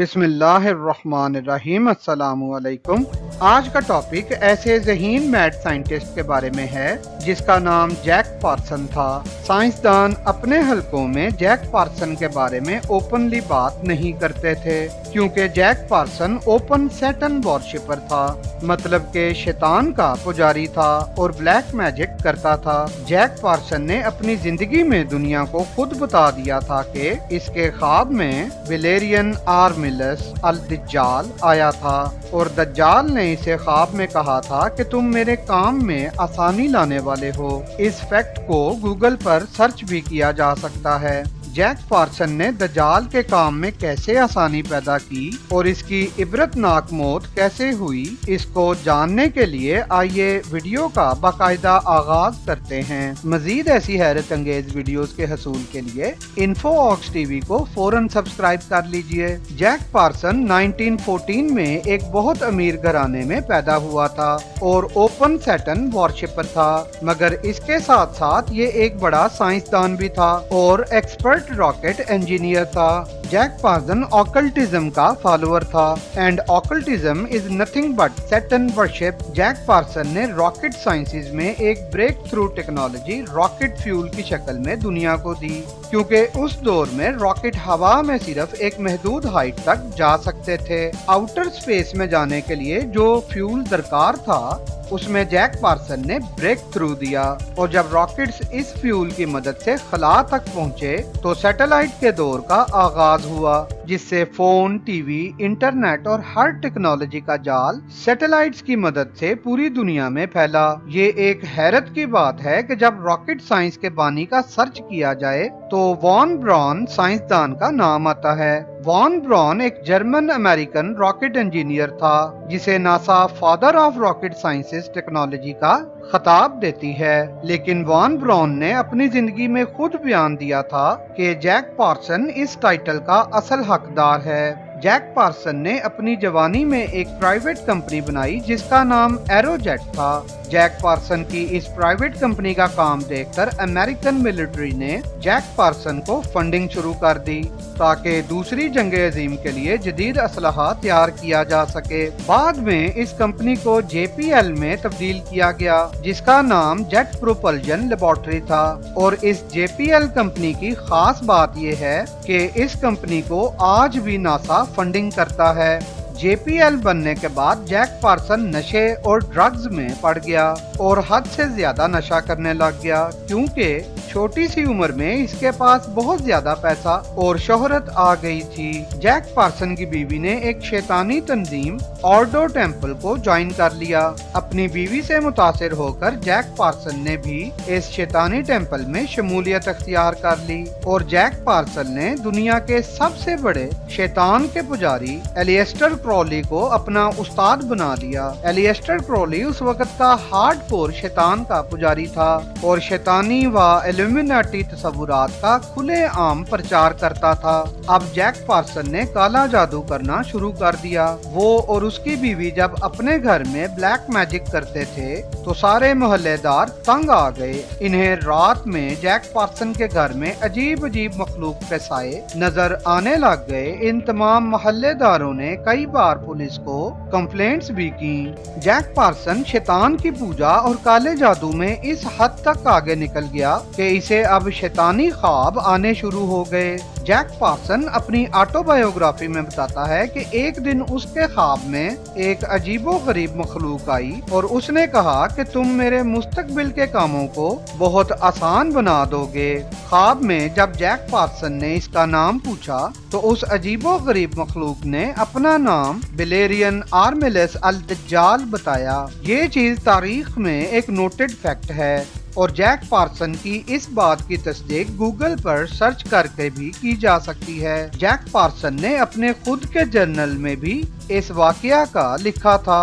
بسم اللہ الرحمن الرحیم، السلام علیکم۔ آج کا ٹاپک ایسے ذہین میڈ سائنٹسٹ کے بارے میں ہے جس کا نام جیک پارسن تھا۔ سائنسدان اپنے حلقوں میں جیک پارسن کے بارے میں اوپنلی بات نہیں کرتے تھے کیونکہ جیک پارسن اوپن سیٹن وارشپر تھا، مطلب کہ شیطان کا پجاری تھا اور بلیک میجک کرتا تھا۔ جیک پارسن نے اپنی زندگی میں دنیا کو خود بتا دیا تھا کہ اس کے خواب میں ویلیرین آرملس الدجال آیا تھا اور دجال نے اسے خواب میں کہا تھا کہ تم میرے کام میں آسانی لانے والے ہو۔ اس فیکٹ کو گوگل پر سرچ بھی کیا جا سکتا ہے۔ جیک پارسن نے دجال کے کام میں کیسے آسانی پیدا کی اور اس کی عبرتناک موت کیسے ہوئی، اس کو جاننے کے لیے آئیے ویڈیو کا باقاعدہ آغاز کرتے ہیں۔ مزید ایسی حیرت انگیز ویڈیوز کے حصول کے لیے انفو آکس ٹی وی کو فوراً سبسکرائب کر لیجئے۔ جیک پارسن 1914 میں ایک بہت امیر گھرانے میں پیدا ہوا تھا اور اوپن سیٹن وارشپر تھا، مگر اس کے ساتھ ساتھ یہ ایک بڑا سائنسدان بھی تھا اور ایکسپرٹ راکٹ انجینئر تھا۔ جیک پارسن آکلٹزم کا فالوور تھا and occultism is nothing but Satan worship. Jack Parson نے راکٹ سائنسز میں ایک breakthrough technology rocket fuel کی شکل میں دنیا کو دی، کیونکہ اس دور میں راکٹ ہوا میں صرف ایک محدود ہائٹ تک جا سکتے تھے۔ آؤٹر اسپیس میں جانے کے لیے جو فیول درکار تھا اس میں جیک پارسن نے بریک تھرو دیا، اور جب راکٹس اس فیول کی مدد سے خلا تک پہنچے تو سیٹلائٹ کے دور کا آغاز ہوا، جس سے فون، ٹی وی، انٹرنیٹ اور ہر ٹیکنالوجی کا جال سیٹلائٹس کی مدد سے پوری دنیا میں پھیلا۔ یہ ایک حیرت کی بات ہے کہ جب راکٹ سائنس کے بانی کا سرچ کیا جائے تو وان براون سائنسدان کا نام آتا ہے۔ وان براون ایک جرمن امریکن راکٹ انجینئر تھا جسے NASA father of rocket sciences technology کا خطاب دیتی ہے، لیکن وان براون نے اپنی زندگی میں خود بیان دیا تھا کہ جیک پارسن اس ٹائٹل کا اصل حقدار ہے۔ جیک پارسن نے اپنی جوانی میں ایک پرائیویٹ کمپنی بنائی جس کا نام ایرو جیٹ تھا۔ جیک پارسن کی اس پرائیویٹ کمپنی کا کام دیکھ کر امریکن ملٹری نے جیک پارسن کو فنڈنگ شروع کر دی تاکہ دوسری جنگ عظیم کے لیے جدید اسلحہ تیار کیا جا سکے۔ بعد میں اس کمپنی کو جے پی ایل میں تبدیل کیا گیا جس کا نام جیٹ پروپلجن لیبارٹری تھا، اور اس جے پی ایل کمپنی کی خاص بات یہ ہے کہ اس کمپنی کو آج بھی ناسا فنڈنگ کرتا ہے۔ جے پی ایل بننے کے بعد جیک پارسن نشے اور ڈرگز میں پڑ گیا اور حد سے زیادہ نشہ کرنے لگ گیا، کیونکہ چھوٹی سی عمر میں اس کے پاس بہت زیادہ پیسہ اور شہرت آ گئی تھی۔ جیک پارسن کی بیوی نے ایک شیطانی تنظیم آرڈو ٹیمپل کو جوائن کر لیا۔ اپنی بیوی سے متاثر ہو کر جیک پارسن نے بھی اس شیطانی ٹیمپل میں شمولیت اختیار کر لی، اور جیک پارسن نے دنیا کے سب سے بڑے شیطان کے پجاری ایلیسٹر کراولی کو اپنا استاد بنا لیا۔ ایلیسٹر کراولی اس وقت کا ہارڈ کور شیطان کا پجاری تھا اور شیطانی و ایلومیناٹی تصورات کا کھلے عام پرچار کرتا تھا۔ اب جیک پارسن نے کالا جادو کرنا شروع کر دیا۔ وہ اور اس کی بیوی جب اپنے گھر میں بلیک میجک کرتے تھے تو سارے محلے دار تنگ آ گئے۔ انہیں رات میں جیک پارسن کے گھر میں عجیب عجیب مخلوق کے سائے نظر آنے لگ گئے۔ ان تمام محلے داروں نے کئی بار پولیس کو کمپلینٹس بھی کی۔ جیک پارسن شیطان کی پوجا اور کالے جادو میں اس حد تک آگے نکل گیا کہ اسے اب شیطانی خواب آنے شروع ہو گئے۔ جیک پارسن اپنی آٹو بایوگرافی میں بتاتا ہے کہ ایک دن اس کے خواب میں ایک عجیب و غریب مخلوق آئی اور اس نے کہا کہ تم میرے مستقبل کے کاموں کو بہت آسان بنا دو گے۔ خواب میں جب جیک پارسن نے اس کا نام پوچھا تو اس عجیب و غریب مخلوق نے اپنا نام ویلیرین آرملس الدجال بتایا۔ یہ چیز تاریخ میں ایک نوٹڈ فیکٹ ہے، اور جیک پارسن کی اس بات کی تصدیق گوگل پر سرچ کر کے بھی کی جا سکتی ہے۔ جیک پارسن نے اپنے خود کے جرنل میں بھی اس واقعہ کا لکھا تھا۔